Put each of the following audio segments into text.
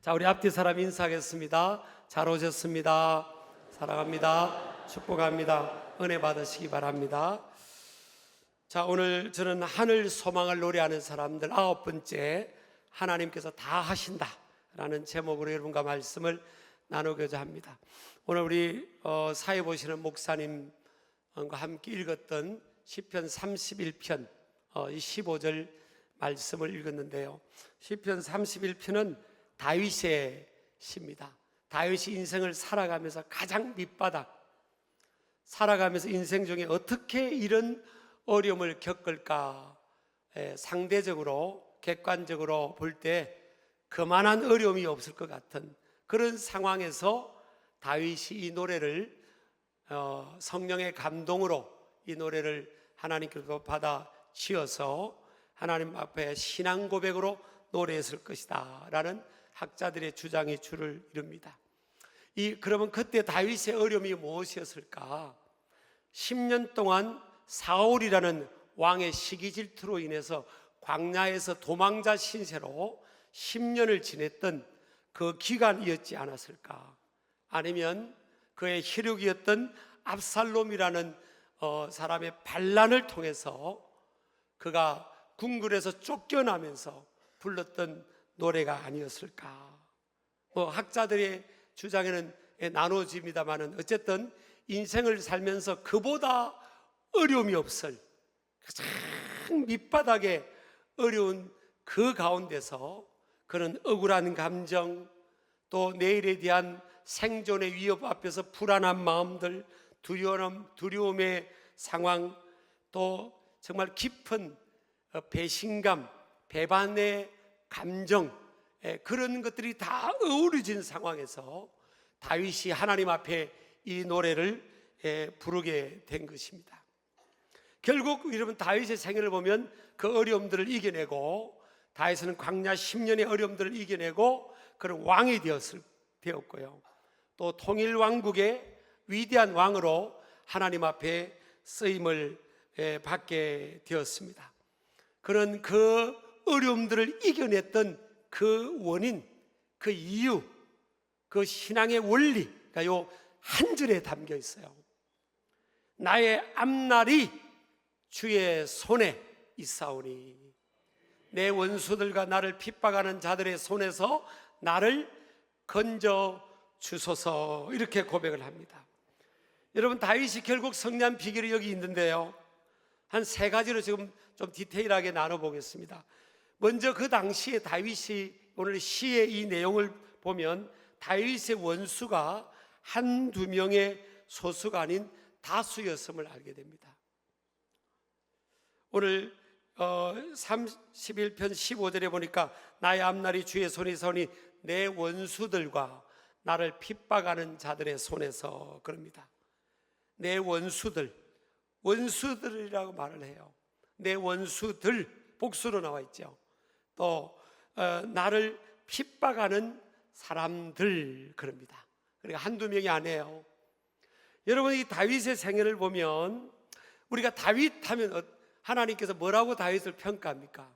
자, 우리 앞뒤 사람 인사하겠습니다. 잘 오셨습니다. 사랑합니다. 축복합니다. 은혜 받으시기 바랍니다. 자, 오늘 저는 하늘 소망을 노래하는 사람들 9번째, 하나님께서 다 하신다 라는 제목으로 여러분과 말씀을 나누고자 합니다. 오늘 우리 사회 보시는 목사님과 함께 읽었던 시편 31편 15절 말씀을 읽었는데요, 시편 31편은 다윗의 시입니다. 다윗이 인생을 살아가면서 가장 밑바닥, 살아가면서 인생 중에 어떻게 이런 어려움을 겪을까, 상대적으로 객관적으로 볼 때 그만한 어려움이 없을 것 같은 그런 상황에서 다윗이 이 노래를 성령의 감동으로 이 노래를 하나님께서 받아 지어서 하나님 앞에 신앙 고백으로 노래했을 것이다 라는 학자들의 주장이 줄을 이룹니다. 그러면 그때 다윗의 어려움이 무엇이었을까? 10년 동안 사울이라는 왕의 시기 질투로 인해서 광야에서 도망자 신세로 10년을 지냈던 그 기간이었지 않았을까? 아니면 그의 혈육이었던 압살롬이라는 사람의 반란을 통해서 그가 궁궐에서 쫓겨나면서 불렀던 노래가 아니었을까? 학자들의 주장에는 나눠집니다만은 어쨌든 인생을 살면서 그보다 어려움이 없을 가장 밑바닥에 어려운 그 가운데서 그는 억울한 감정, 또 내일에 대한 생존의 위협 앞에서 불안한 마음들, 두려움의 상황, 또 정말 깊은 배신감, 배반의 감정, 그런 것들이 다 어우러진 상황에서 다윗이 하나님 앞에 이 노래를 부르게 된 것입니다. 결국 여러분, 다윗의 생애를 보면 그 어려움들을 이겨내고, 다윗은 광야 10년의 어려움들을 이겨내고 그런 왕이 되었고요, 또 통일 왕국의 위대한 왕으로 하나님 앞에 쓰임을 받게 되었습니다. 그런 그 어려움들을 이겨냈던 그 원인, 그 이유, 그 신앙의 원리가 요 한 줄에 담겨 있어요. 나의 앞날이 주의 손에 있사오니 내 원수들과 나를 핍박하는 자들의 손에서 나를 건져 주소서, 이렇게 고백을 합니다. 여러분, 다윗이 결국 승리한 비결이 여기 있는데요, 한 3가지로 지금 좀 디테일하게 나눠보겠습니다. 먼저 그 당시에 다윗이, 오늘 시의 이 내용을 보면 다윗의 원수가 한두 명의 소수가 아닌 다수였음을 알게 됩니다. 오늘 31편 15절에 보니까 나의 앞날이 주의 손에 서니 내 원수들과 나를 핍박하는 자들의 손에서, 그럽니다. 내 원수들이라고 말을 해요. 내 원수들, 복수로 나와 있죠. 또 나를 핍박하는 사람들, 그럽니다. 그러니까 한두 명이 아니에요. 여러분, 이 다윗의 생애를 보면 우리가 다윗 하면 하나님께서 뭐라고 다윗을 평가합니까?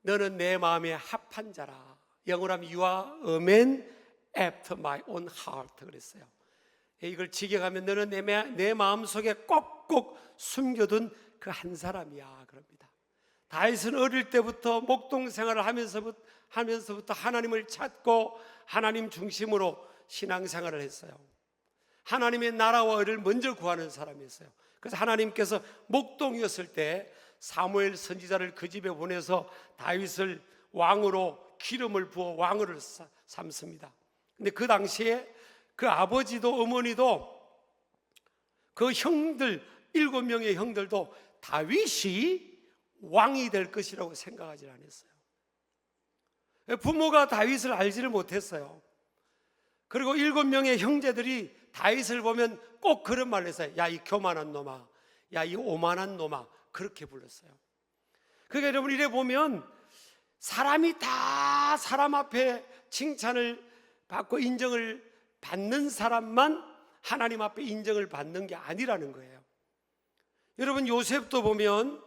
너는 내 마음에 합한 자라. 영어로 하면 You are a man after my own heart 그랬어요. 이걸 직역하면 너는 내 마음속에 꼭꼭 숨겨둔 그 한 사람이야, 그럽니다. 다윗은 어릴 때부터 목동 생활을 하면서부터 하나님을 찾고 하나님 중심으로 신앙생활을 했어요. 하나님의 나라와 의를 먼저 구하는 사람이었어요. 그래서 하나님께서 목동이었을 때 사무엘 선지자를 그 집에 보내서 다윗을 왕으로 기름을 부어 왕으로 삼습니다. 근데 그 당시에 그 아버지도 어머니도 그 형들 7명의 형들도 다윗이 왕이 될 것이라고 생각하지 않았어요. 부모가 다윗을 알지를 못했어요. 그리고 7명의 형제들이 다윗을 보면 꼭 그런 말을 했어요. 야, 이 교만한 놈아, 야, 이 오만한 놈아, 그렇게 불렀어요. 그러니까 여러분, 이래 보면 사람이 다 사람 앞에 칭찬을 받고 인정을 받는 사람만 하나님 앞에 인정을 받는 게 아니라는 거예요. 여러분, 요셉도 보면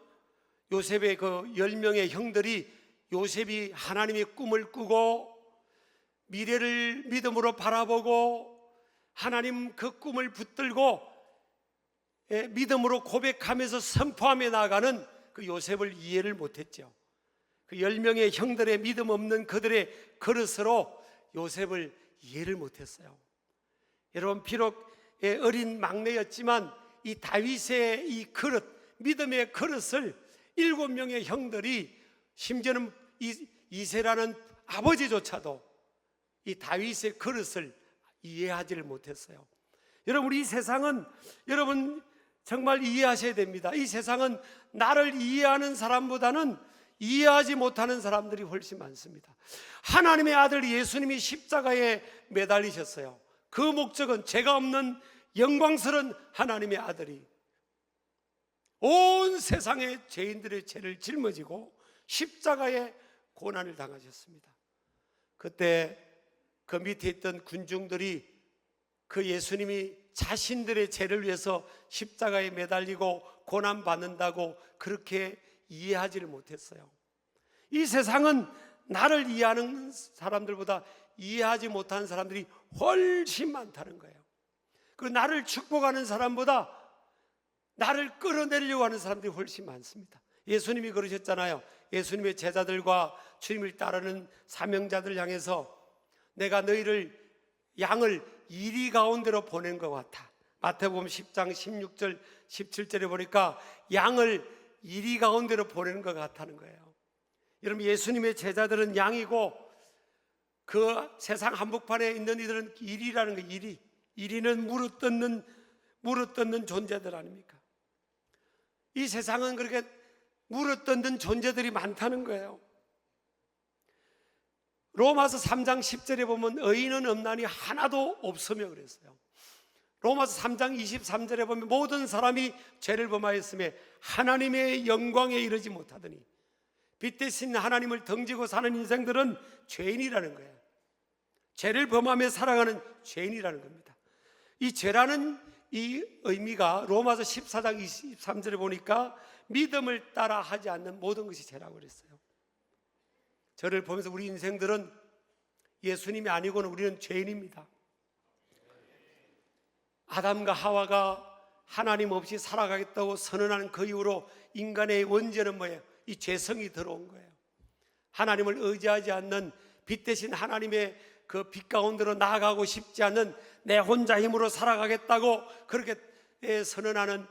요셉의 그 10명의 형들이 요셉이 하나님의 꿈을 꾸고 미래를 믿음으로 바라보고 하나님 그 꿈을 붙들고 믿음으로 고백하면서 선포하며 나아가는 그 요셉을 이해를 못했죠. 그 10명의 형들의 믿음 없는 그들의 그릇으로 요셉을 이해를 못했어요. 여러분, 비록 어린 막내였지만 이 다윗의 이 그릇, 믿음의 그릇을 7명의 형들이, 심지어는 이새라는 아버지조차도 이 다윗의 그릇을 이해하지를 못했어요. 여러분, 우리 이 세상은, 여러분 정말 이해하셔야 됩니다. 이 세상은 나를 이해하는 사람보다는 이해하지 못하는 사람들이 훨씬 많습니다. 하나님의 아들 예수님이 십자가에 매달리셨어요. 그 목적은 죄가 없는 영광스러운 하나님의 아들이 온 세상의 죄인들의 죄를 짊어지고 십자가에 고난을 당하셨습니다. 그때 그 밑에 있던 군중들이 그 예수님이 자신들의 죄를 위해서 십자가에 매달리고 고난받는다고 그렇게 이해하지를 못했어요. 이 세상은 나를 이해하는 사람들보다 이해하지 못하는 사람들이 훨씬 많다는 거예요. 그 나를 축복하는 사람보다 나를 끌어내려고 하는 사람들이 훨씬 많습니다. 예수님이 그러셨잖아요. 예수님의 제자들과 주님을 따르는 사명자들 향해서 내가 너희를 양을 이리 가운데로 보낸 것 같아. 마태복음 10장 16절 17절에 보니까 양을 이리 가운데로 보내는 것 같다는 거예요. 여러분, 예수님의 제자들은 양이고 그 세상 한복판에 있는 이들은 이리라는 거예요. 이리는 무릇뜯는 존재들 아닙니까? 이 세상은 그렇게 무릇뜯는 존재들이 많다는 거예요. 로마서 3장 10절에 보면 의인은 없나니 하나도 없으며 그랬어요. 로마서 3장 23절에 보면 모든 사람이 죄를 범하였음에 하나님의 영광에 이르지 못하더니, 빛 대신 하나님을 덩지고 사는 인생들은 죄인이라는 거예요. 죄를 범하며 살아가는 죄인이라는 겁니다. 이 죄라는 이 의미가 로마서 14장 23절에 보니까 믿음을 따라 하지 않는 모든 것이 죄라고 그랬어요. 저를 보면서 우리 인생들은 예수님이 아니고는 우리는 죄인입니다. 아담과 하와가 하나님 없이 살아가겠다고 선언하는 그 이후로 인간의 원죄는 뭐예요? 이 죄성이 들어온 거예요. 하나님을 의지하지 않는, 빛 대신 하나님의 그 빛 가운데로 나아가고 싶지 않는, 내 혼자 힘으로 살아가겠다고 그렇게 선언하는,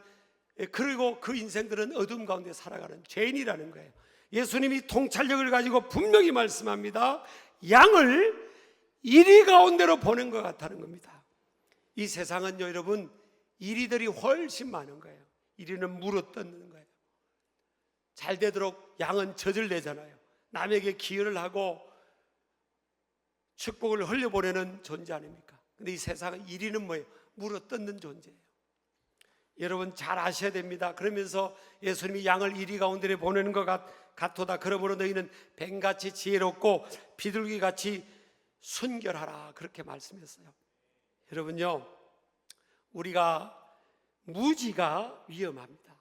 그리고 그 인생들은 어둠 가운데 살아가는 죄인이라는 거예요. 예수님이 통찰력을 가지고 분명히 말씀합니다. 양을 이리 가운데로 보낸 것 같다는 겁니다. 이 세상은요, 여러분, 이리들이 훨씬 많은 거예요. 이리는 물어뜯는 거예요. 잘 되도록 양은 젖을 내잖아요. 남에게 기여를 하고 축복을 흘려보내는 존재 아닙니까? 근데 이 세상은 이리는 뭐예요? 물어뜯는 존재예요. 여러분 잘 아셔야 됩니다. 그러면서 예수님이 양을 이리 가운데 보내는 것 같도다. 그러므로 너희는 뱀같이 지혜롭고 비둘기같이 순결하라, 그렇게 말씀했어요. 여러분요, 우리가 무지가 위험합니다.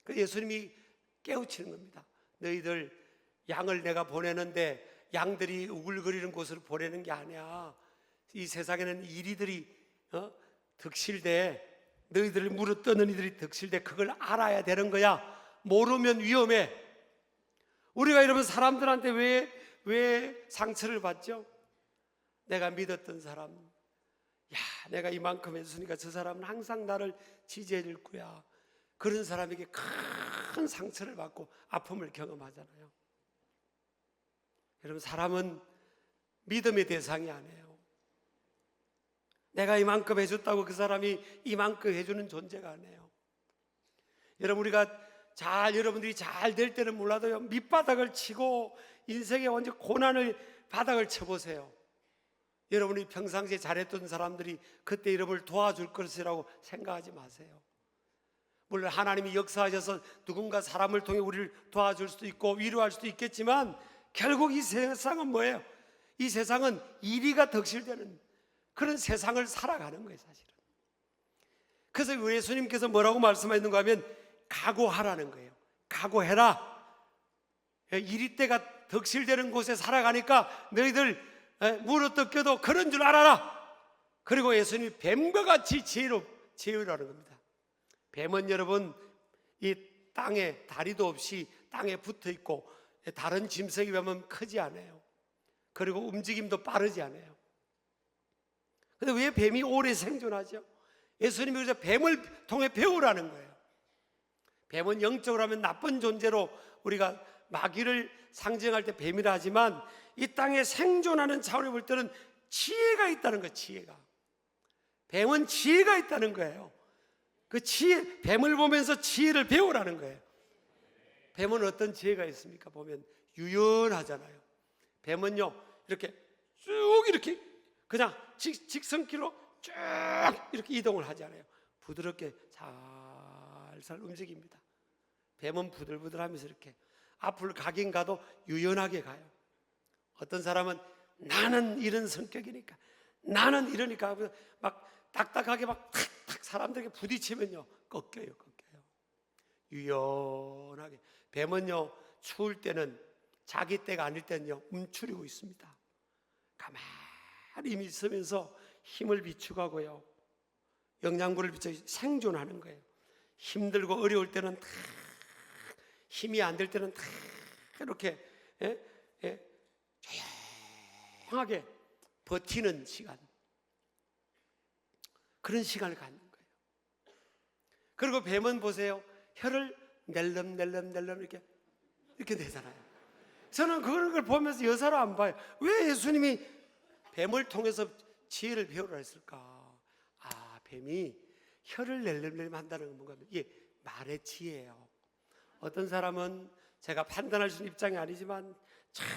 그 예수님이 깨우치는 겁니다. 너희들 양을 내가 보내는데 양들이 우글거리는 곳으로 보내는 게 아니야. 이 세상에는 이리들이 득실돼, 너희들을 물어뜯는 이들이 득실돼. 그걸 알아야 되는 거야. 모르면 위험해. 우리가 이러면 사람들한테 왜 상처를 받죠? 내가 믿었던 사람, 야, 내가 이만큼 해줬으니까 저 사람은 항상 나를 지지해 줄 거야. 그런 사람에게 큰 상처를 받고 아픔을 경험하잖아요. 여러분, 사람은 믿음의 대상이 아니에요. 내가 이만큼 해줬다고 그 사람이 이만큼 해주는 존재가 아니에요. 여러분, 여러분들이 잘 될 때는 몰라도요, 밑바닥을 치고 인생의 완전 고난을 바닥을 쳐보세요. 여러분이 평상시에 잘했던 사람들이 그때 여러분을 도와줄 것이라고 생각하지 마세요. 물론 하나님이 역사하셔서 누군가 사람을 통해 우리를 도와줄 수도 있고 위로할 수도 있겠지만, 결국 이 세상은 뭐예요? 이 세상은 이리가 덕실되는 그런 세상을 살아가는 거예요, 사실은. 그래서 예수님께서 뭐라고 말씀하셨는가 하면 각오하라는 거예요. 각오해라. 이리 때가 덕실되는 곳에 살아가니까 너희들 물어 뜯겨도 그런 줄 알아라. 그리고 예수님이 뱀과 같이 지혜로라는 겁니다. 뱀은 여러분 이 땅에 다리도 없이 땅에 붙어 있고 다른 짐승에 비하면 크지 않아요. 그리고 움직임도 빠르지 않아요. 근데 왜 뱀이 오래 생존하죠? 예수님이 그래서 뱀을 통해 배우라는 거예요. 뱀은 영적으로 하면 나쁜 존재로 우리가 마귀를 상징할 때 뱀이라 하지만 이 땅에 생존하는 차원에 볼 때는 지혜가 있다는 거예요. 지혜가. 뱀은 지혜가 있다는 거예요. 그 지혜, 뱀을 보면서 지혜를 배우라는 거예요. 뱀은 어떤 지혜가 있습니까? 보면 유연하잖아요. 뱀은요 이렇게 쭉 이렇게 그냥 직선길로 쭉 이렇게 이동을 하지 않아요. 부드럽게 살살 움직입니다. 뱀은 부들부들하면서 이렇게 앞을 가긴 가도 유연하게 가요. 어떤 사람은 나는 이런 성격이니까, 나는 이러니까 막 딱딱하게 막 탁탁 사람들에게 부딪히면요 꺾여요. 유연하게. 뱀은요 추울 때는 자기 때가 아닐 때는요 움츠리고 있습니다. 가만히 있으면서 힘을 비축하고요 영양분을 비축해 생존하는 거예요. 힘들고 어려울 때는 다, 힘이 안 될 때는 다 이렇게 조용하게 버티는 시간, 그런 시간을 갖는 거예요. 그리고 뱀은 보세요, 혀를 낼름낼름 이렇게 내잖아요. 저는 그런 걸 보면서 여사로 안 봐요. 왜 예수님이 뱀을 통해서 지혜를 배우라 했을까? 아, 뱀이 혀를 낼름낼름 한다는 건 뭔가, 이게 말의 지혜예요. 어떤 사람은 제가 판단할 수 있는 입장이 아니지만 참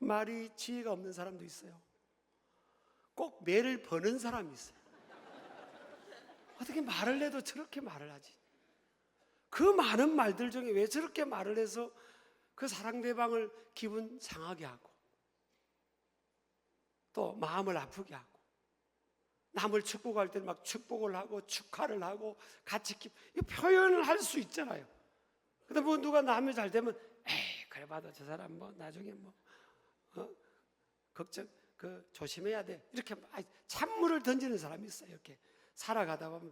말이 지혜가 없는 사람도 있어요. 꼭 매를 버는 사람이 있어요. 어떻게 말을 해도 저렇게 말을 하지? 그 많은 말들 중에 왜 저렇게 말을 해서 그 상대방을 기분 상하게 하고 또 마음을 아프게 하고, 남을 축복할 때는 막 축복을 하고 축하를 하고 같이 표현을 할 수 있잖아요. 근데 뭐 누가 남이 잘 되면 에이 그래 봐도 저 사람 뭐 나중에 뭐 걱정 조심해야 돼 이렇게 찬물을 던지는 사람이 있어요. 이렇게 살아가다 보면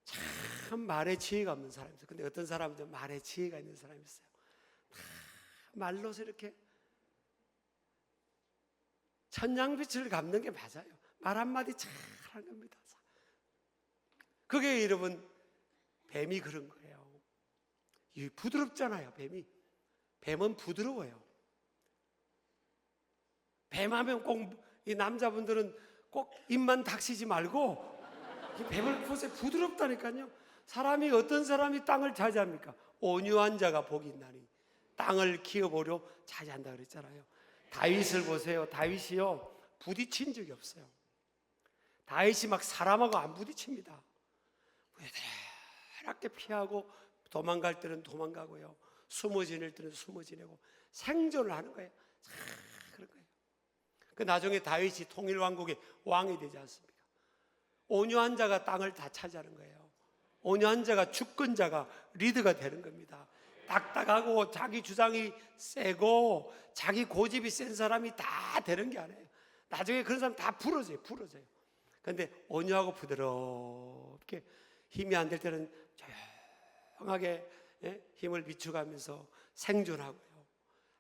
참 말에 지혜가 없는 사람이 있어요. 근데 어떤 사람은 말에 지혜가 있는 사람이 있어요. 말로서 이렇게 천냥빛을 갚는 게 맞아요. 말 한마디 잘하는 겁니다. 그게 여러분 뱀이 그런 거예요. 부드럽잖아요. 뱀은 부드러워요. 뱀하면 꼭 이 남자분들은 꼭 입만 닥치지 말고 뱀을 보세요. 부드럽다니까요. 어떤 사람이 땅을 차지합니까? 온유한 자가 복이 있나니 땅을 키워보려 차지한다 그랬잖아요. 다윗을 보세요. 다윗이요 부딪힌 적이 없어요. 다윗이 막 사람하고 안 부딪힙니다. 이렇게 피하고 도망갈 때는 도망가고요, 숨어 지낼 때는 숨어 지내고 생존을 하는 거예요. 그런 거예요. 그 나중에 다윗이 통일왕국의 왕이 되지 않습니까? 온유한 자가 땅을 다 차지하는 거예요. 온유한 자가 주권자가 리더가 되는 겁니다. 딱딱하고 자기 주장이 세고 자기 고집이 센 사람이 다 되는 게 아니에요. 나중에 그런 사람 다 부러져요. 그런데 온유하고 부드럽게, 힘이 안 될 때는 조용하게 힘을 비축하면서 생존하고요,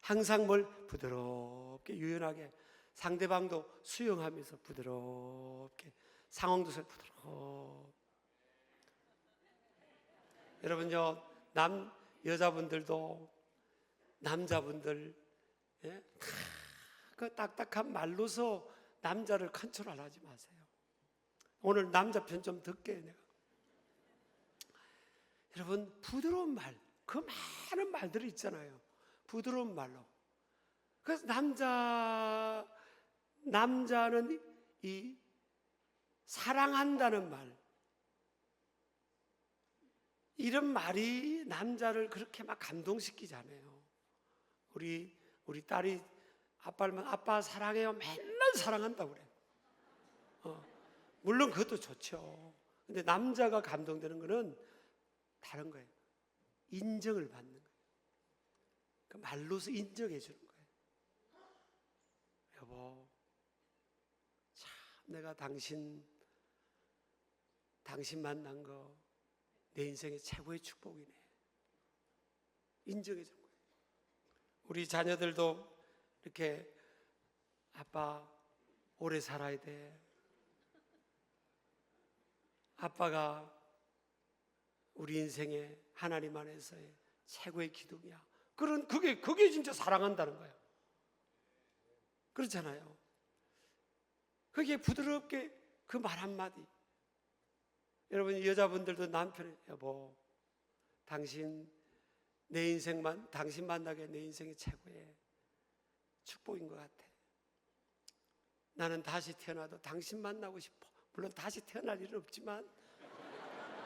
항상 부드럽게 유연하게 상대방도 수용하면서 부드럽게 상황도 부드럽게. 여러분요, 여자분들도 남자분들 그 딱딱한 말로서 남자를 컨트롤하지 마세요. 오늘 남자 편 좀 듣게 내가. 여러분 부드러운 말, 그 많은 말들이 있잖아요. 부드러운 말로. 그래서 남자는 이 사랑한다는 말, 이런 말이 남자를 그렇게 막 감동시키잖아요. 우리 딸이 아빠를 아빠 사랑해요 맨날 사랑한다고 그래. 물론 그것도 좋죠. 근데 남자가 감동되는 거는 다른 거예요. 인정을 받는 거예요. 그 말로서 인정해 주는 거예요. 여보 내가 당신 만난 거 내 인생의 최고의 축복이네. 인정해 준 거예요. 우리 자녀들도 이렇게 아빠 오래 살아야 돼. 아빠가 우리 인생에 하나님 안에서의 최고의 기둥이야. 그게 진짜 사랑한다는 거예요. 그렇잖아요. 그게 부드럽게 그 말 한마디. 여러분, 여자분들도 남편이 여보, 당신 만나게 내 인생의 최고의 축복인 것 같아. 나는 다시 태어나도 당신 만나고 싶어. 물론 다시 태어날 일은 없지만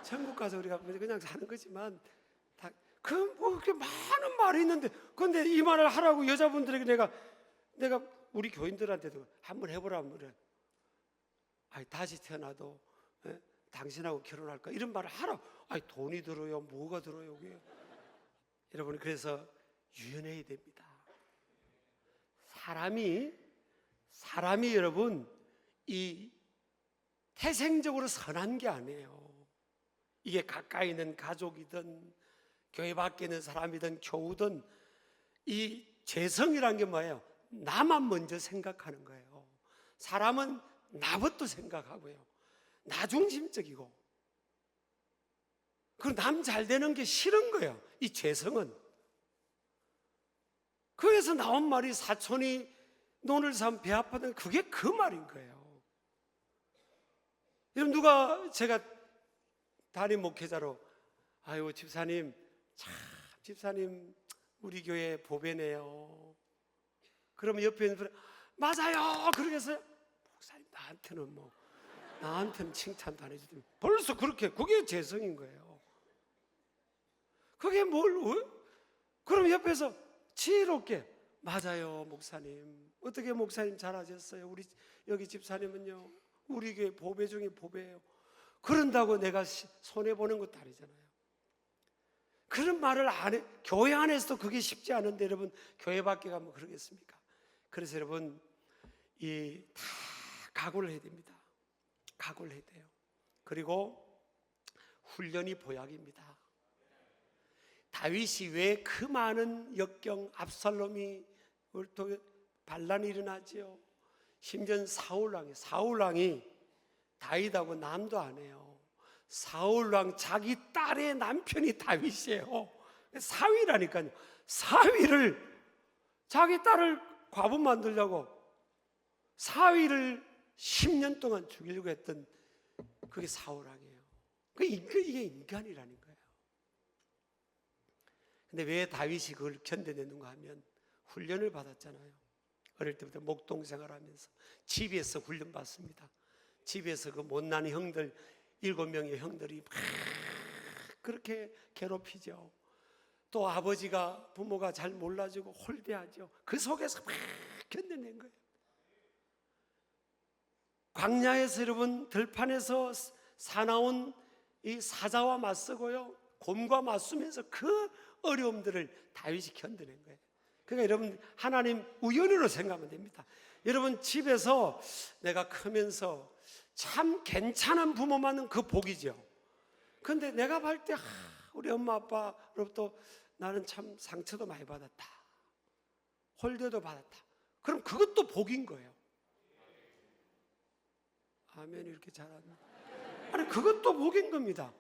천국 가서 우리가 그냥 사는 거지만 그렇게 많은 말이 있는데, 근데 이 말을 하라고 여자분들에게 내가 우리 교인들한테도 한번 해보라면 그래. 아니, 다시 태어나도 당신하고 결혼할까? 이런 말을 하라. 아니, 돈이 들어요? 뭐가 들어요? 그게. 여러분, 그래서 유연해야 됩니다. 사람이 여러분, 이 태생적으로 선한 게 아니에요. 이게 가까이 있는 가족이든 교회 밖에 있는 사람이든 교우든 이 죄성이란 게 뭐예요? 나만 먼저 생각하는 거예요. 사람은 나부터 생각하고요. 나 중심적이고, 그리고 남 잘 되는 게 싫은 거예요. 이 죄성은. 거기서 나온 말이 사촌이 논을 삼 배 아파는, 그게 그 말인 거예요. 여러분, 제가 담임 목회자로 아유 집사님 우리 교회 보배네요. 그러면 옆에 있는 분이 맞아요 그러겠어요? 목사님 나한테는 칭찬도 안 해주더니 벌써 그게 재성인 거예요. 그게 그럼 옆에서 지혜롭게 맞아요 목사님, 어떻게 목사님 잘하셨어요? 우리 여기 집사님은요 우리 교회 보배 중에 보배예요. 그런다고 내가 손해보는 것도 아니잖아요. 그런 말을 안 해. 교회 안에서도 그게 쉽지 않은데 여러분, 교회 밖에 가면 그러겠습니까? 그래서 여러분, 다 각오를 해야 됩니다. 각오를 해야 돼요. 그리고 훈련이 보약입니다. 다윗이 왜 그 많은 역경, 압살롬이 반란이 일어나지요? 심지어 사울왕이 다윗하고 남도 안 해요. 사울왕 자기 딸의 남편이 다윗이에요. 사위라니까요. 사위를, 자기 딸을 과부 만들려고 사위를 10년 동안 죽이려고 했던 그게 사울왕이에요. 이게 인간이라는 거예요. 근데 왜 다윗이 그걸 견뎌내는가 하면 훈련을 받았잖아요. 어릴 때부터 목동 생활하면서 집에서 훈련 받습니다. 집에서 그 못난 형들 7명의 형들이 막 그렇게 괴롭히죠. 또 아버지가, 부모가 잘 몰라주고 홀대하죠. 그 속에서 막 견뎌낸 거예요. 광야에서 여러분, 들판에서 사나운 이 사자와 맞서고요, 곰과 맞서면서 그 어려움들을 다윗이 견뎌낸 거예요. 그러니까 여러분, 하나님 우연으로 생각하면 됩니다. 여러분, 집에서 내가 크면서 참 괜찮은 부모만은 그 복이죠. 그런데 내가 볼 때 우리 엄마 아빠로부터 나는 참 상처도 많이 받았다, 홀대도 받았다. 그럼 그것도 복인 거예요. 아멘이 이렇게 잘하네. 아니, 그것도 복인 겁니다.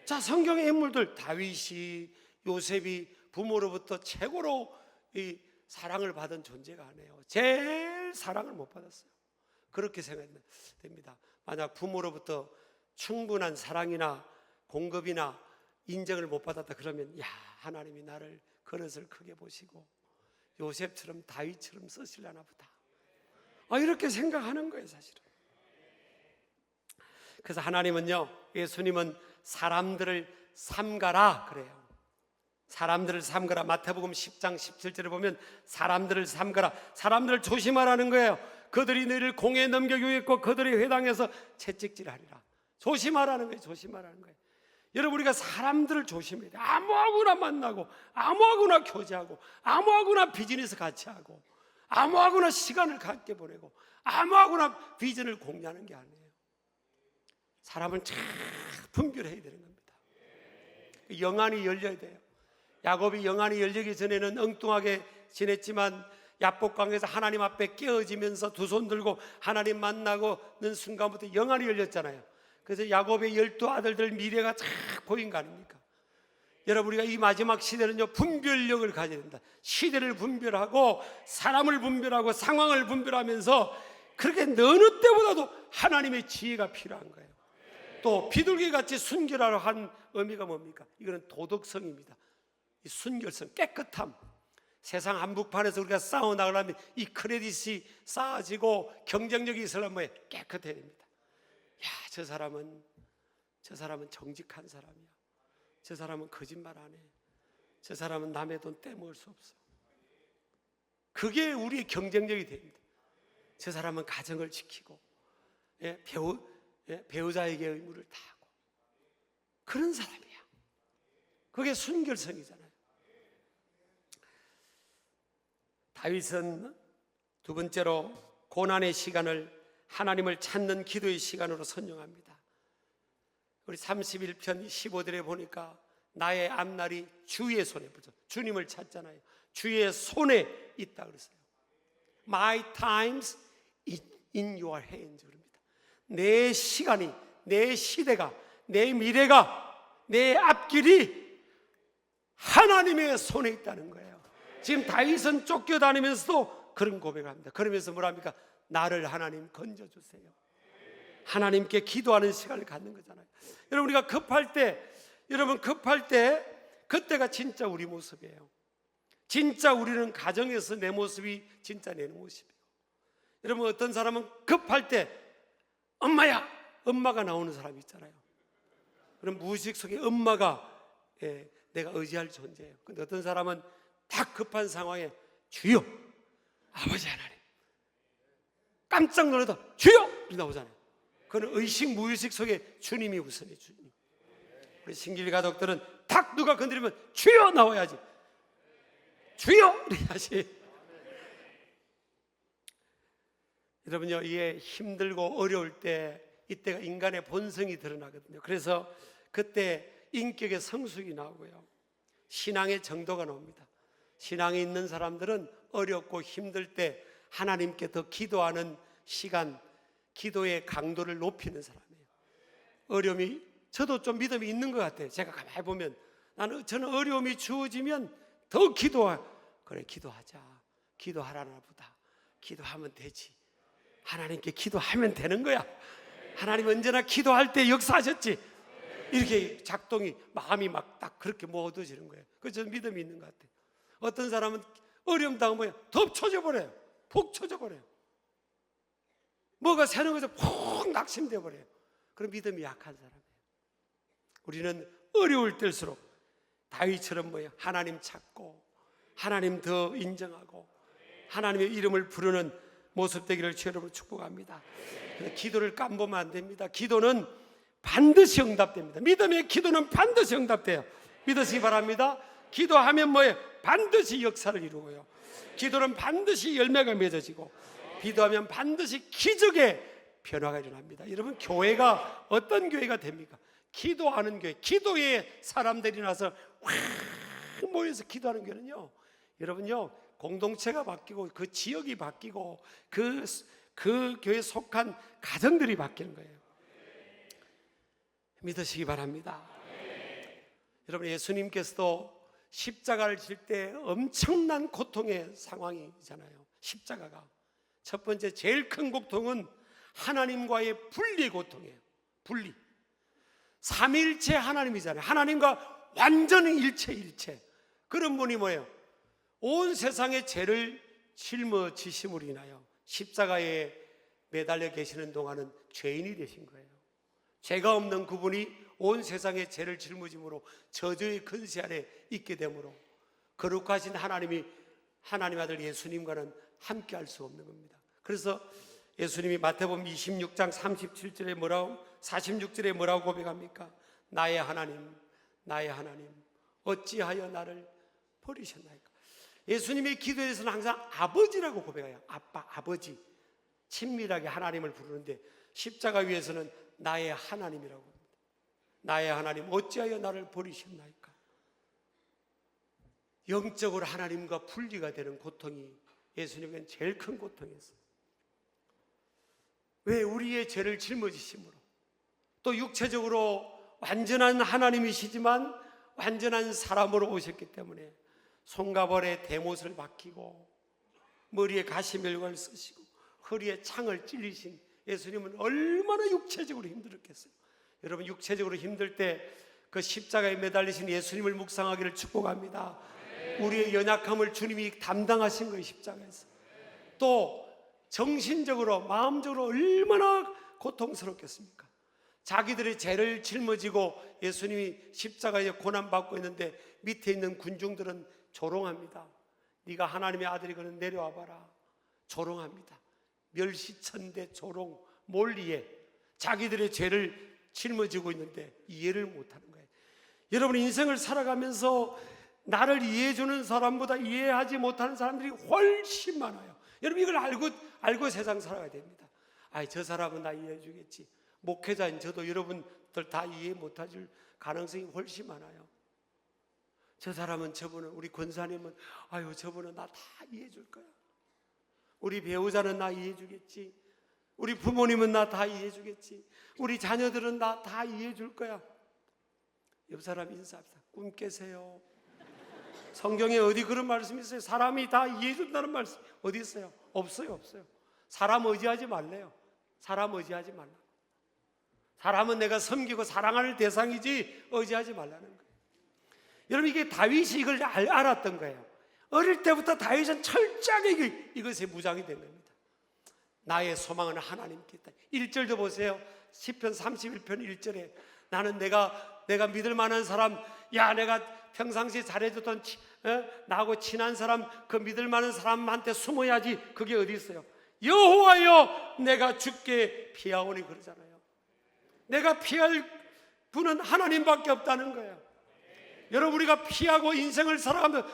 자, 성경의 인물들 다윗이, 요셉이 부모로부터 최고로 이 사랑을 받은 존재가 아니에요. 제일 사랑을 못 받았어요. 그렇게 생각하면 됩니다. 만약 부모로부터 충분한 사랑이나 공급이나 인정을 못 받았다 그러면 하나님이 나를 그릇을 크게 보시고 요셉처럼 다윗처럼 쓰시려나 보다, 이렇게 생각하는 거예요 사실은. 그래서 하나님은요, 예수님은 사람들을 삼가라 그래요. 사람들을 삼가라. 마태복음 10장 17절에 보면 사람들을 삼가라, 사람들을 조심하라는 거예요. 그들이 너희를 공에 넘겨 유익고 그들이 회당에서 채찍질하리라. 조심하라는 거예요. 조심하라는 거예요. 여러분, 우리가 사람들을 조심해야 돼요. 아무하고나 만나고 아무하고나 교제하고 아무하고나 비즈니스 같이 하고 아무하고나 시간을 갖게 보내고 아무하고나 비전을 공유하는 게 아니에요. 사람을 잘 분별해야 되는 겁니다. 영안이 열려야 돼요. 야곱이 영안이 열리기 전에는 엉뚱하게 지냈지만 야복강에서 하나님 앞에 깨어지면서 두 손 들고 하나님 만나고는 순간부터 영안이 열렸잖아요. 그래서 야곱의 12아들들 미래가 쫙 보인 거 아닙니까? 여러분, 우리가 이 마지막 시대는요, 분별력을 가져야 된다. 시대를 분별하고 사람을 분별하고 상황을 분별하면서 그렇게 어느 때보다도 하나님의 지혜가 필요한 거예요. 또 비둘기같이 순결하려 한 의미가 뭡니까? 이거는 도덕성입니다. 이 순결성, 깨끗함. 세상 한복판에서 우리가 싸워나가려면 이 크레딧이 쌓아지고 경쟁력이 있으려면 깨끗해야 됩니다. 야, 저 사람은 정직한 사람이야. 저 사람은 거짓말 안 해. 저 사람은 남의 돈 떼먹을 수 없어. 그게 우리의 경쟁력이 됩니다. 저 사람은 가정을 지키고 배우자에게 의무를 다하고 그런 사람이야. 그게 순결성이잖아요. 다윗은 두 번째로 고난의 시간을 하나님을 찾는 기도의 시간으로 선정합니다. 우리 31편 15절에 보니까 나의 앞날이 주의 손에 붙어, 주님을 찾잖아요. 주의 손에 있다 그랬어요. My times is in your hands 그럽니다. 내 시간이, 내 시대가, 내 미래가, 내 앞길이 하나님의 손에 있다는 거예요. 지금 다윗은 쫓겨다니면서도 그런 고백을 합니다. 그러면서 뭐랍니까? 나를 하나님 건져주세요. 하나님께 기도하는 시간을 갖는 거잖아요. 여러분, 우리가 급할 때 그때가 진짜 우리 모습이에요. 진짜 우리는 가정에서 내 모습이 진짜 내 모습이에요. 여러분, 어떤 사람은 급할 때 엄마야! 엄마가 나오는 사람이 있잖아요. 그럼 무의식 속에 엄마가 내가 의지할 존재예요. 근데 어떤 사람은 딱 급한 상황에 주여! 아버지 하나님! 깜짝 놀라다 주여! 이렇게 나오잖아요. 그건 의식 무의식 속에 주님이 우선이에요. 주님. 우리 신길 가족들은 딱 누가 건드리면 주여! 나와야지. 주여! 이래야지. 여러분요, 이게 힘들고 어려울 때 이때가 인간의 본성이 드러나거든요. 그래서 그때 인격의 성숙이 나오고요, 신앙의 정도가 나옵니다. 신앙이 있는 사람들은 어렵고 힘들 때 하나님께 더 기도하는 시간, 기도의 강도를 높이는 사람이에요. 어려움이, 저도 좀 믿음이 있는 것 같아요. 제가 가만히 보면 저는 어려움이 주어지면 더 그래, 기도하자. 기도하라나 보다. 기도하면 되지. 하나님께 기도하면 되는 거야. 하나님 언제나 기도할 때 역사하셨지. 이렇게 작동이, 마음이 막 딱 그렇게 모아지는 거예요. 그래서 저는 믿음이 있는 것 같아요. 어떤 사람은 어려움 당하면 더 쳐져버려요. 푹 쳐져버려요. 뭐가 새는 것에서 푹 낙심돼 버려요. 그럼 믿음이 약한 사람이에요. 우리는 어려울 때일수록 다윗처럼 하나님 찾고 하나님 더 인정하고 하나님의 이름을 부르는 모습 되기를 주 여러분 축복합니다. 기도를 깜보면 안 됩니다. 기도는 반드시 응답됩니다. 믿음의 기도는 반드시 응답돼요. 믿으시기 바랍니다. 기도하면 반드시 역사를 이루고요, 기도는 반드시 열매가 맺어지고, 기도하면 반드시 기적의 변화가 일어납니다. 여러분, 교회가 어떤 교회가 됩니까? 기도하는 교회, 기도의 사람들이 나서 확 모여서 기도하는 교회는요, 여러분요, 공동체가 바뀌고 그 지역이 바뀌고 그 교회에 속한 가정들이 바뀌는 거예요. 믿으시기 바랍니다. 여러분, 예수님께서도 십자가를 질 때 엄청난 고통의 상황이잖아요. 십자가가 첫 번째 제일 큰 고통은 하나님과의 분리의 고통이에요. 분리. 삼위일체 하나님이잖아요. 하나님과 완전히 일체. 그런 분이 뭐예요? 온 세상의 죄를 짊어지심으로 인하여 십자가에 매달려 계시는 동안은 죄인이 되신 거예요. 죄가 없는 그분이 온 세상의 죄를 짊어짐으로 저주의 근세 아래 있게 되므로 거룩하신 하나님 아들 예수님과는 함께 할 수 없는 겁니다. 그래서 예수님이 마태복음 26장 37절에 46절에 뭐라고 고백합니까? 나의 하나님 어찌하여 나를 버리셨나이까? 예수님의 기도에서는 항상 아버지라고 고백해요. 아빠, 아버지. 친밀하게 하나님을 부르는데 십자가 위에서는 나의 하나님이라고 합니다. 나의 하나님 어찌하여 나를 버리셨나이까. 영적으로 하나님과 분리가 되는 고통이 예수님에게는 제일 큰 고통이었어요. 왜? 우리의 죄를 짊어지심으로. 또 육체적으로 완전한 하나님이시지만 완전한 사람으로 오셨기 때문에 손과 발에 대못을 박히고 머리에 가시멜관을 쓰시고 허리에 창을 찔리신 예수님은 얼마나 육체적으로 힘들었겠어요. 여러분, 육체적으로 힘들 때 그 십자가에 매달리신 예수님을 묵상하기를 축복합니다. 우리의 연약함을 주님이 담당하신 거예요, 십자가에서. 또 정신적으로, 마음적으로 얼마나 고통스럽겠습니까? 자기들의 죄를 짊어지고 예수님이 십자가에 고난받고 있는데 밑에 있는 군중들은 조롱합니다. 네가 하나님의 아들이거든 내려와 봐라. 조롱합니다. 멸시천대 조롱, 몰리에 자기들의 죄를 짊어지고 있는데 이해를 못하는 거예요. 여러분, 인생을 살아가면서 나를 이해해주는 사람보다 이해하지 못하는 사람들이 훨씬 많아요. 여러분, 이걸 알고 세상 살아가야 됩니다. 저 사람은 나 이해해주겠지. 목회자인 저도 여러분들 다 이해 못해줄 가능성이 훨씬 많아요. 저 사람은, 저분은, 우리 권사님은 저분은 나 다 이해해줄 거야. 우리 배우자는 나 이해해주겠지. 우리 부모님은 나 다 이해해주겠지. 우리 자녀들은 나 다 이해해줄 거야. 옆 사람 인사합시다. 꿈 깨세요. 성경에 어디 그런 말씀이 있어요? 사람이 다 이해해준다는 말씀 어디 있어요? 없어요, 없어요. 사람 의지하지 말래요. 사람 의지하지 말라. 사람은 내가 섬기고 사랑할 대상이지 의지하지 말라는 거예요. 여러분, 이게 다윗이 이걸 알았던 거예요. 어릴 때부터 다윗은 철저하게 이것에 무장이 된 겁니다. 나의 소망은 하나님께 있다. 1절도 보세요. 시편 31편 1절에 나는 내가 믿을 만한 사람, 내가 평상시에 잘해줬던 나하고 친한 사람, 그 믿을 만한 사람한테 숨어야지. 그게 어디 있어요? 여호와여, 내가 주께 피하오니 그러잖아요. 내가 피할 분은 하나님밖에 없다는 거예요. 여러분, 우리가 피하고 인생을 살아가면서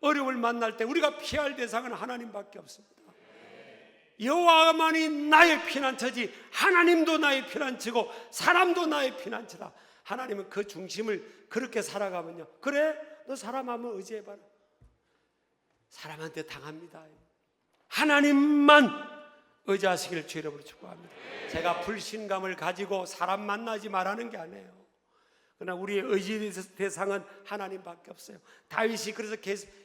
어려움을 만날 때 우리가 피할 대상은 하나님밖에 없습니다. 여호와만이 나의 피난처지 하나님도 나의 피난처고 사람도 나의 피난처다. 하나님은 그 중심을 그렇게 살아가면요, 그래, 너 사람 한번 의지해봐라. 사람한테 당합니다. 하나님만 의지하시기를 주 이름으로 축복합니다. 제가 불신감을 가지고 사람 만나지 말라는 게 아니에요. 그러나 우리의 의지 대상은 하나님밖에 없어요. 다윗이 그래서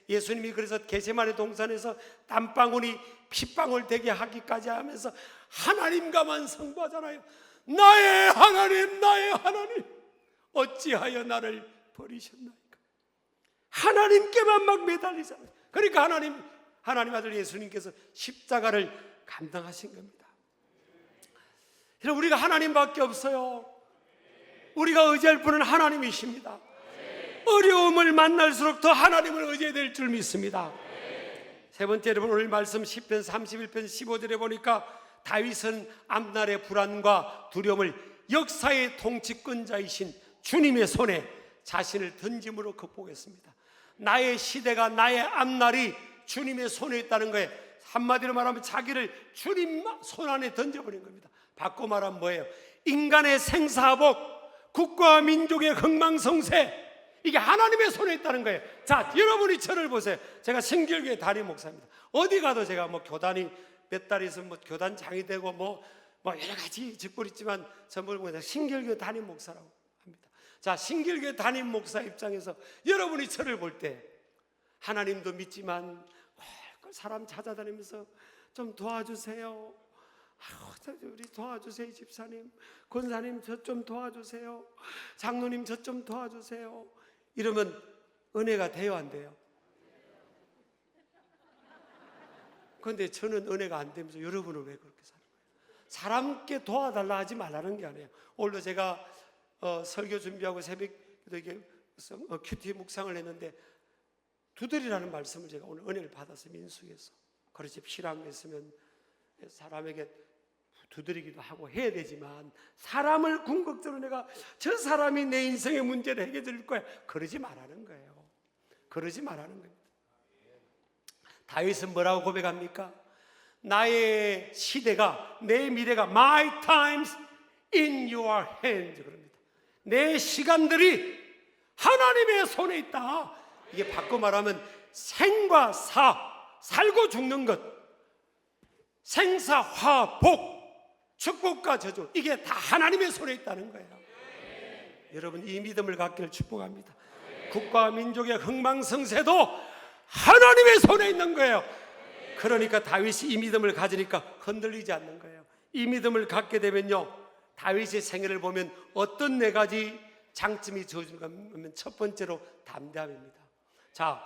예수님이 그래서 겟세마네 동산에서 땀방울이 핏방울 되게 하기까지 하면서 하나님과만 선고하잖아요. 나의 하나님, 나의 하나님, 어찌하여 나를 버리셨나이까. 하나님께만 막 매달리잖아요. 그러니까 하나님 아들 예수님께서 십자가를 감당하신 겁니다. 여러분, 우리가 하나님밖에 없어요. 우리가 의지할 분은 하나님이십니다. 어려움을 만날수록 더 하나님을 의지해야 될 줄 믿습니다. 세 번째, 여러분, 오늘 말씀 시편 31편 15절에 보니까 다윗은 앞날의 불안과 두려움을 역사의 통치권자이신 주님의 손에 자신을 던짐으로 극복했습니다. 나의 시대가, 나의 앞날이 주님의 손에 있다는 거예요. 한마디로 말하면 자기를 주님 손 안에 던져버린 겁니다. 바꿔 말하면 뭐예요? 인간의 생사복, 국가와 민족의 흥망성쇠, 이게 하나님의 손에 있다는 거예요. 자, 여러분이 저를 보세요. 제가 신길교회 담임 목사입니다. 어디 가도 제가 교단이 몇 달 있으면 교단장이 되고 여러 가지 직분 있지만 전부 보면 신길교회 담임 목사라고 합니다. 자, 신길교회 담임 목사 입장에서 여러분이 저를 볼 때 하나님도 믿지만 사람 찾아다니면서 좀 도와주세요. 우리 도와주세요. 집사님, 권사님, 저 좀 도와주세요. 장로님, 저 좀 도와주세요. 이러면 은혜가 돼요, 안 돼요? 그런데 저는 은혜가 안 되면서 여러분은 왜 그렇게 사는 거예요? 사람께 도와달라 하지 말라는 게 아니에요. 오늘도 제가 설교 준비하고 새벽 큐티 묵상을 했는데 두드리라는 말씀을 제가 오늘 은혜를 받았어요. 민수에서. 그렇지, 필요한 게 있으면 사람에게 두드리기도 하고 해야 되지만 사람을 궁극적으로 내가 저 사람이 내 인생의 문제를 해결해 줄 거야, 그러지 말라는 거예요. 그러지 말라는 겁니다. 다윗은 뭐라고 고백합니까? 나의 시대가, 내 미래가 My times in your hands 그럽니다. 내 시간들이 하나님의 손에 있다. 이게 바꿔 말하면 생과 사, 살고 죽는 것, 생사, 화, 복, 축복과 저주, 이게 다 하나님의 손에 있다는 거예요. 여러분, 이 믿음을 갖기를 축복합니다. 국가와 민족의 흥망성쇠도 하나님의 손에 있는 거예요. 그러니까 다윗이 이 믿음을 가지니까 흔들리지 않는 거예요. 이 믿음을 갖게 되면요, 다윗의 생애를 보면 어떤 네 가지 장점이 주어지는가 하면 첫 번째로 담대함입니다. 자,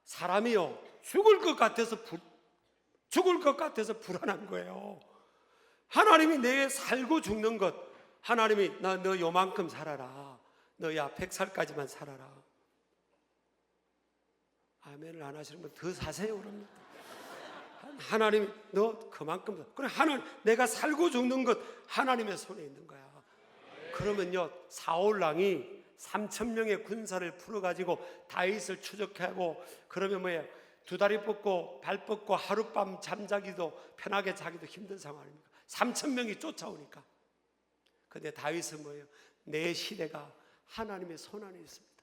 사람이요 죽을 것 같아서 불안한 거예요. 하나님이 내 살고 죽는 것, 하나님이 너 요만큼 살아라, 너야 100살까지만 살아라. 아멘을 안 하시는 분 더 사세요 그럽니다. 하나님이 너 그만큼, 그래 하나님, 내가 살고 죽는 것 하나님의 손에 있는 거야. 그러면요, 사울 왕이 3,000명의 군사를 풀어가지고 다윗을 추적하고, 그러면 뭐예요? 두 다리 뻗고 발 뻗고 하룻밤 잠자기도 편하게 자기도 힘든 상황입니다. 3,000명이 쫓아오니까. 근데 다윗은 뭐예요? 내 시대가 하나님의 손 안에 있습니다.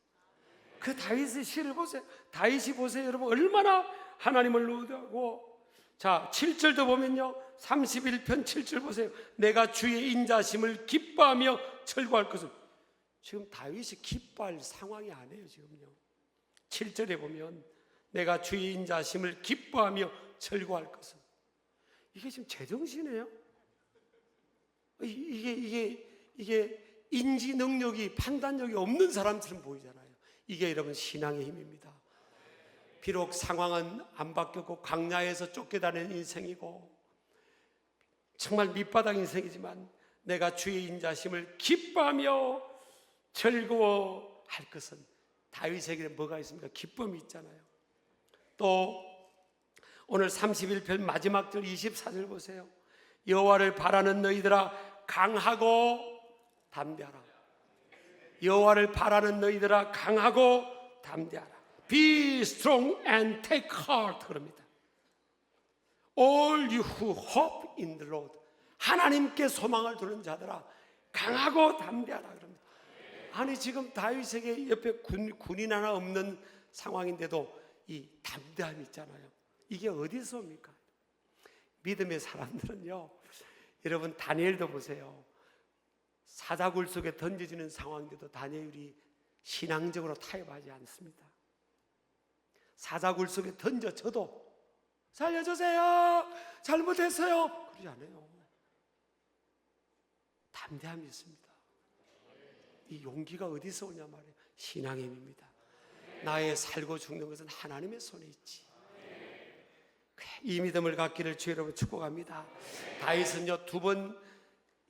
그 다윗의 시를 보세요. 다윗이 보세요 여러분, 얼마나 하나님을 의지하고. 자, 7절도 보면요, 31편 7절 보세요. 내가 주의 인자심을 기뻐하며 철구할 것은. 지금 다윗이 기뻐할 상황이 아니에요 지금요. 7절에 보면 내가 주의 인자심을 기뻐하며 철구할 것은. 이게 지금 제정신이에요? 이게 인지 능력이, 판단력이 없는 사람처럼 보이잖아요. 이게 여러분 신앙의 힘입니다. 비록 상황은 안 바뀌었고 광야에서 쫓겨다니는 인생이고 정말 밑바닥 인생이지만 내가 주의 인자심을 기뻐하며 즐거워할 것은. 다윗에게 뭐가 있습니까? 기쁨이 있잖아요. 또 오늘 31편 마지막 절 24절 보세요. 여호와를 바라는 너희들아 강하고 담대하라. 여호와를 바라는 너희들아 강하고 담대하라. Be strong and take heart 그럽니다. All you who hope in the Lord. 하나님께 소망을 두는 자들아 강하고 담대하라 그럽니다. 아니 지금 다윗에게 옆에 군인 하나 없는 상황인데도 이 담대함이 있잖아요. 이게 어디서 옵니까? 믿음의 사람들은요, 여러분 다니엘도 보세요. 사자굴 속에 던져지는 상황인데도 다니엘이 신앙적으로 타협하지 않습니다. 사자굴 속에 던져져도 살려주세요, 잘못했어요, 그러지 않아요. 담대함이 있습니다. 이 용기가 어디서 오냐 말이에요. 신앙의 힘입니다. 나의 살고 죽는 것은 하나님의 손에 있지. 이 믿음을 갖기를 주의 여러분 축복합니다. 다윗은요, 두 번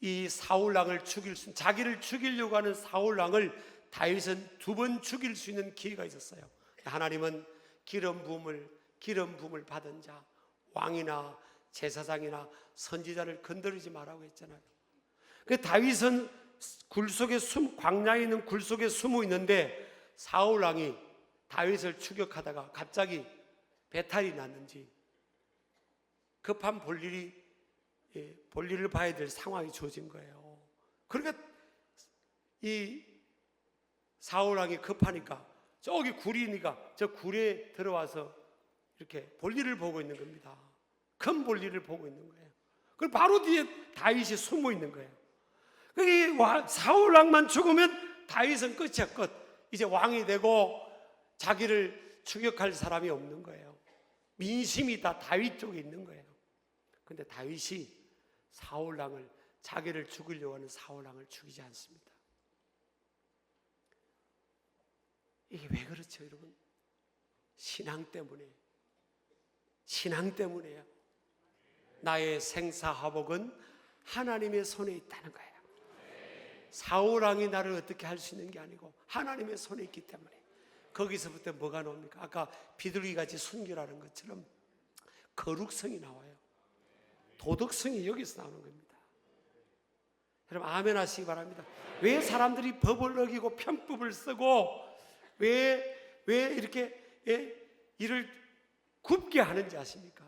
이 사울 왕을 자기를 죽이려고 하는 사울 왕을 다윗은 두 번 죽일 수 있는 기회가 있었어요. 하나님은 기름 부음을 받은 자, 왕이나 제사장이나 선지자를 건드리지 말라고 했잖아요. 그 다윗은 광야에 있는 굴 속에 숨어 있는데 사울 왕이 다윗을 추격하다가 갑자기 배탈이 났는지 급한 볼일을 봐야 될 상황이 주어진 거예요. 그러니까 이 사울 왕이 급하니까 저기 굴이니까 저 굴에 들어와서 이렇게 볼일을 보고 있는 겁니다. 큰 볼일을 보고 있는 거예요. 그리고 바로 뒤에 다윗이 숨어 있는 거예요. 사울 왕만 죽으면 다윗은 끝이야, 끝. 이제 왕이 되고 자기를 추격할 사람이 없는 거예요. 민심이 다 다윗 쪽에 있는 거예요. 근데 다윗이 사울 왕을, 자기를 죽이려고 하는 사울 왕을 죽이지 않습니다. 이게 왜 그렇죠, 여러분? 신앙 때문에요. 나의 생사화복은 하나님의 손에 있다는 거예요. 사울 왕이 나를 어떻게 할 수 있는 게 아니고 하나님의 손에 있기 때문에. 거기서부터 뭐가 나옵니까? 아까 비둘기같이 순결하는 것처럼 거룩성이 나와요. 도덕성이 여기서 나오는 겁니다. 여러분 아멘 하시기 바랍니다. 왜 사람들이 법을 어기고 편법을 쓰고 왜 이렇게 일을 굽게 하는지 아십니까?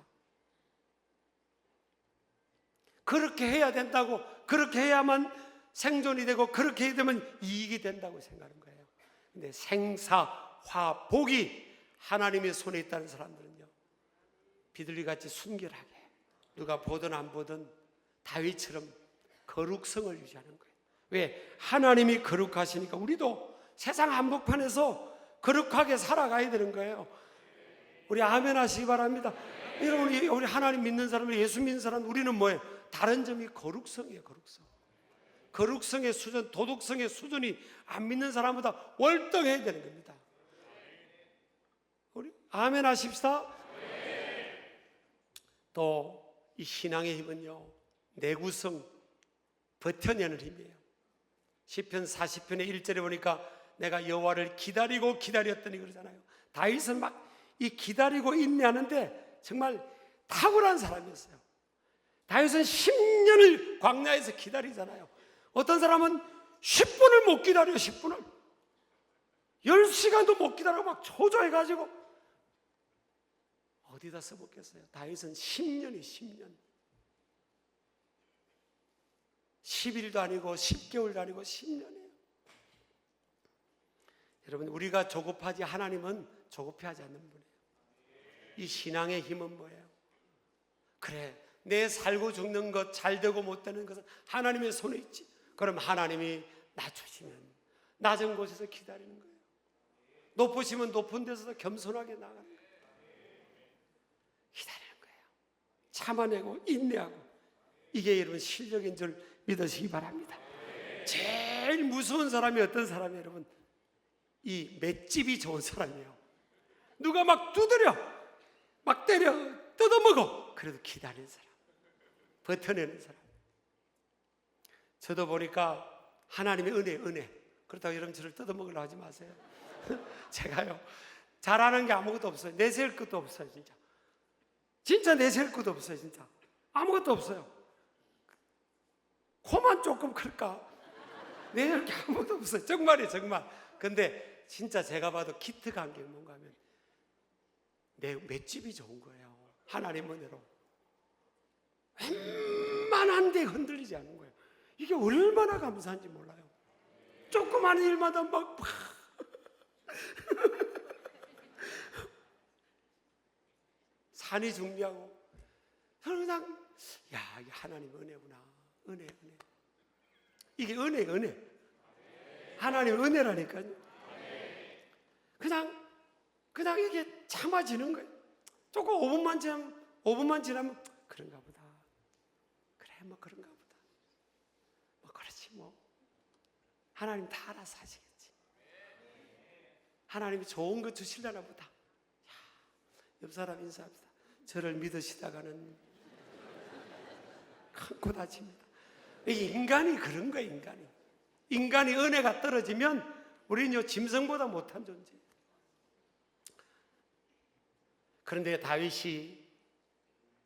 그렇게 해야 된다고, 그렇게 해야만 생존이 되고 그렇게 해야 되면 이익이 된다고 생각하는 거예요. 근데 생사, 화, 복이 하나님의 손에 있다는 사람들은요, 비둘기같이 순결하게 누가 보든 안 보든 다윗처럼 거룩성을 유지하는 거예요. 왜? 하나님이 거룩하시니까 우리도 세상 한복판에서 거룩하게 살아가야 되는 거예요. 우리 아멘 하시기 바랍니다. 여러분, 우리 하나님 믿는 사람, 예수 믿는 사람, 우리는 뭐예요? 다른 점이 거룩성이에요. 거룩성. 거룩성의 수준, 도덕성의 수준이 안 믿는 사람보다 월등해야 되는 겁니다. 우리 아멘 하십시다. 또 이 신앙의 힘은요, 내구성, 버텨내는 힘이에요. 시편 40편의 1절에 보니까 내가 여호와를 기다리고 기다렸더니 그러잖아요. 다윗은 막 이 기다리고 인내하는데 정말 탁월한 사람이었어요. 다윗은 10년을 광야에서 기다리잖아요. 어떤 사람은 10분을 못 기다려. 10분을 10시간도 못 기다리고 막 초조해가지고 어디다 써먹겠어요? 다윗은 10년이 10년, 10일도 아니고 10개월도 아니고 10년이에요. 여러분, 우리가 조급하지 하나님은 조급해하지 않는 분이에요. 이 신앙의 힘은 뭐예요? 그래, 내 살고 죽는 것, 잘 되고 못 되는 것은 하나님의 손에 있지. 그럼 하나님이 낮추시면 낮은 곳에서 기다리는 거예요. 높으시면 높은 데서 겸손하게 나가는 거예요. 기다리는 거예요. 참아내고 인내하고. 이게 여러분 실력인 줄 믿으시기 바랍니다. 제일 무서운 사람이 어떤 사람이에요, 여러분? 이 맷집이 좋은 사람이에요. 누가 막 두드려, 막 때려, 뜯어먹어. 그래도 기다리는 사람, 버텨내는 사람. 저도 보니까 하나님의 은혜. 그렇다고 여러분 저를 뜯어먹으려고 하지 마세요. 제가요, 잘하는 게 아무것도 없어요. 내세울 것도 없어요. 진짜 내세울 것도 없어요. 진짜 아무것도 없어요. 코만 조금 클까? 내세울 게 아무것도 없어요. 정말이에요, 정말. 근데 진짜 제가 봐도 기특한 게 뭔가 하면 내 맷집이 좋은 거예요. 하나님 은혜로 웬만한데 흔들리지 않는 거예요. 이게 얼마나 감사한지 몰라요. 조그마한 일마다 막 산이 중요하고 그냥 이게 하나님 은혜구나. 은혜. 이게 은혜. 하나님 은혜라니까요. 그냥 이게 참아지는 거예요. 조금 5분만 지나면 그런가 보다. 그래, 뭐 그런가 보다. 뭐 그렇지 뭐. 하나님 다 알아서 하시겠지. 하나님이 좋은 거 주시려나 보다. 옆 사람 인사합시다. 저를 믿으시다가는 큰 코 다칩니다. 인간이 그런 거예요, 인간이. 인간이 은혜가 떨어지면 우리는 짐승보다 못한 존재예요. 그런데 다윗이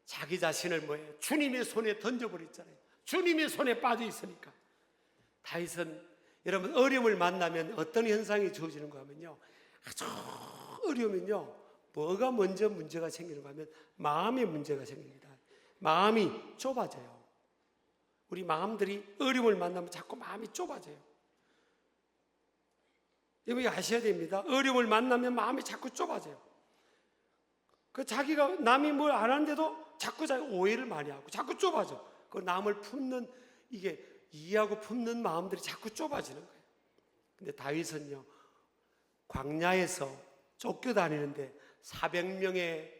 자기 자신을 뭐예요? 주님의 손에 던져버렸잖아요. 주님의 손에 빠져 있으니까. 다윗은 여러분 어려움을 만나면 어떤 현상이 주어지는가 하면요, 아주 어려우면요, 뭐가 먼저 문제가 생기는가 하면 마음의 문제가 생깁니다. 마음이 좁아져요. 우리 마음들이 어려움을 만나면 자꾸 마음이 좁아져요. 여러분 아셔야 됩니다. 어려움을 만나면 마음이 자꾸 좁아져요. 자기가 남이 뭘 안 하는데도 자꾸 오해를 많이 하고 자꾸 좁아져. 그 남을 품는, 이게 이해하고 품는 마음들이 자꾸 좁아지는 거예요. 근데 다윗은요, 광야에서 쫓겨다니는데 400명의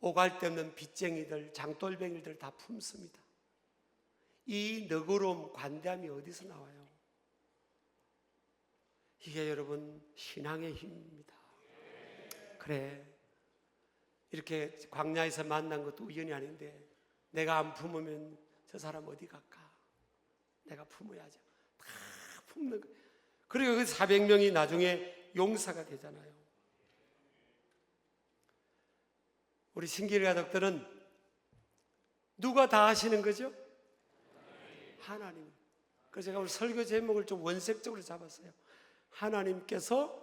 오갈 데 없는 빚쟁이들, 장돌뱅이들 다 품습니다. 이 너그러움, 관대함이 어디서 나와요? 이게 여러분 신앙의 힘입니다. 그래, 이렇게 광야에서 만난 것도 우연이 아닌데 내가 안 품으면 저 사람 어디 갈까? 내가 품어야죠. 다 품는 거예요. 그리고 그 400명이 나중에 용사가 되잖아요. 우리 신기루 가족들은 누가 다 하시는 거죠? 하나님. 그래서 제가 오늘 설교 제목을 좀 원색적으로 잡았어요. 하나님께서,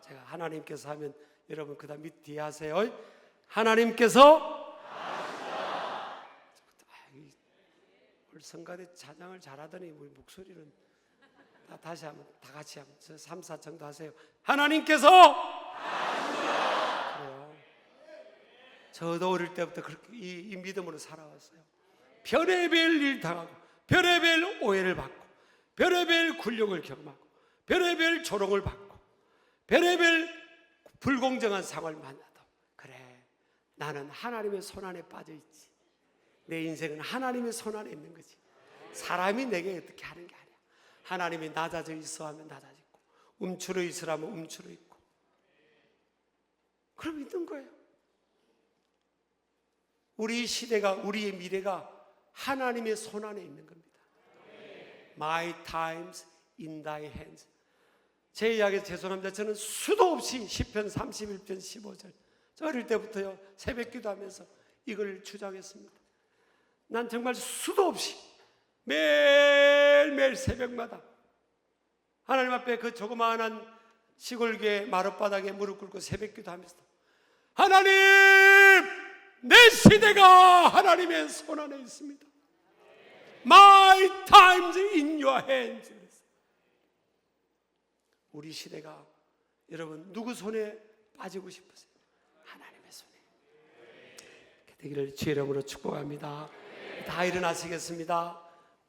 제가 하나님께서 하면 여러분 그 다음 밑 뒤에 하세요. 하나님께서 오늘 성가대 찬양을 잘하더니 우리 목소리는 다시 한번 다 같이 한번 3, 4 정도 하세요. 하나님께서 그래요. 저도 어릴 때부터 그렇게 이 믿음으로 살아왔어요. 별의별 일 당하고 별의별 오해를 받고 별의별 굴욕을 경험하고 별의별 조롱을 받고 별의별 불공정한 상황을 만나도 그래 나는 하나님의 손안에 빠져있지. 내 인생은 하나님의 손안에 있는 거지. 사람이 내게 어떻게 하는 게 아니야. 하나님이 낮아져 있어 하면 낮아지고 움츠러 있으라면 움츠러 있고 그럼 있는 거예요. 우리 시대가 우리의 미래가 하나님의 손안에 있는 겁니다. My times in thy hands. 제 이야기에서 죄송합니다. 저는 수도 없이 시편 31편 15절 저 어릴 때부터요 새벽 기도하면서 이걸 주장했습니다. 난 정말 수도 없이 매일매일 새벽마다 하나님 앞에 그 조그마한 시골교회 마룻바닥에 무릎 꿇고 새벽 기도하면서 하나님 내 시대가 하나님의 손안에 있습니다. My times in your hands. 우리 시대가 여러분 누구 손에 빠지고 싶으세요? 하나님의 손에 되기를 주의 이름으로 축복합니다. 다 일어나시겠습니다.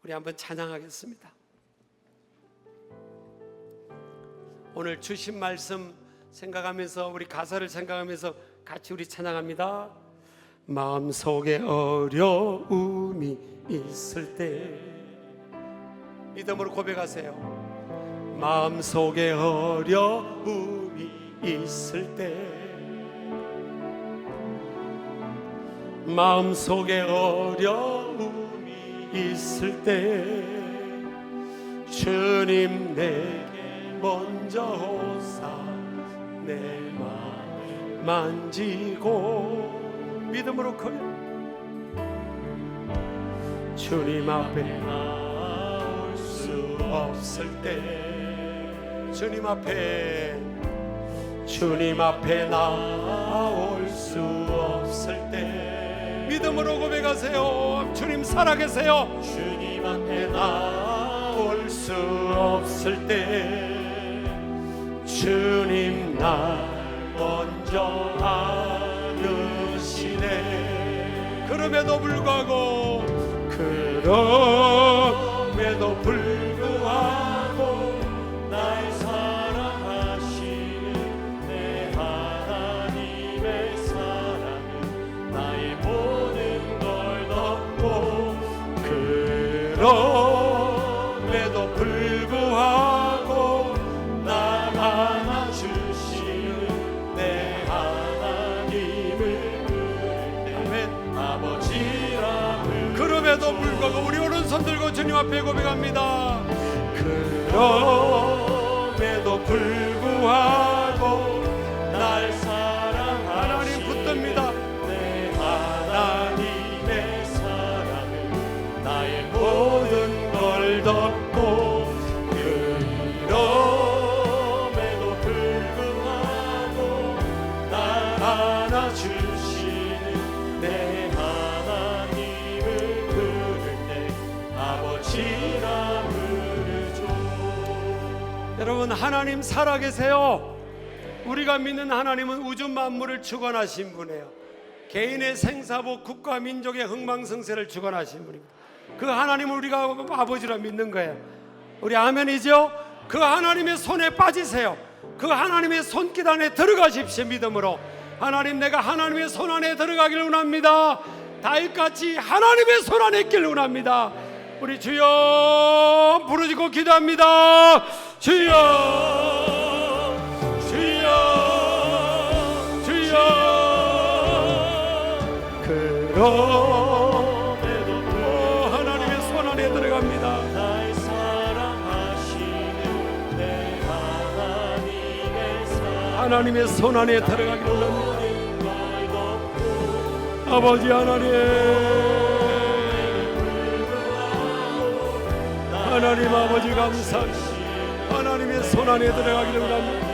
우리 한번 찬양하겠습니다. 오늘 주신 말씀 생각하면서 우리 가사를 생각하면서 같이 우리 찬양합니다. 마음속에 어려움이 있을 때 믿음으로 고백하세요. 마음속에 어려움이 있을 때 마음속에 어려움이 있을 때 주님 내게 먼저 오사 내 마음 만지고 믿음으로 커요. 주님 앞에 나올 수 없을 때 주님 앞에 나올 수 없을 때 믿음으로 고백하세요. 주님 살아계세요. 주님 앞에 나올 수 없을 때 주님 날 먼저 안으시네. 그럼에도 불구하고 날 사랑하시는 내 하나님의 사랑은 나의 모든 걸 덮고 그럼에도 불구하고 날 안아주시는 내 하나님을 부를 때 아버지라 그럼에도 불구하고 우리 오른손 들고 주님 앞에 고백합니다. 그럼에도 불구하고 날 사랑하시는 하나님 붙듭니다. 내 하나님의 사랑은 나의 모든 걸 덮고 그럼에도 불구하고 날 안아주시는 내 하나님을 부를 때 아버지라 부르죠. 여러분 하나님 살아계세요. 우리가 믿는 하나님은 우주 만물을 주관하신 분이에요. 개인의 생사복 국가 민족의 흥망성쇠를 주관하신 분입니다. 그 하나님을 우리가 아버지라 믿는 거예요. 우리 아멘이죠? 그 하나님의 손에 빠지세요. 그 하나님의 손길 안에 들어가십시오. 믿음으로 하나님 내가 하나님의 손 안에 들어가기를 원합니다. 다윗같이 하나님의 손 안에 있기를 원합니다. 우리 주여 부르짖고 기도합니다. 주여 주여 주여 그럼에도 하나님의 손 안에 들어갑니다. 날 사랑하시는 내 하나님의 손 안에 들어가기를 원합니다. 아버지 하나님 아버지 감사합니다. 하나님의 손 안에 들어가기를 원합니다.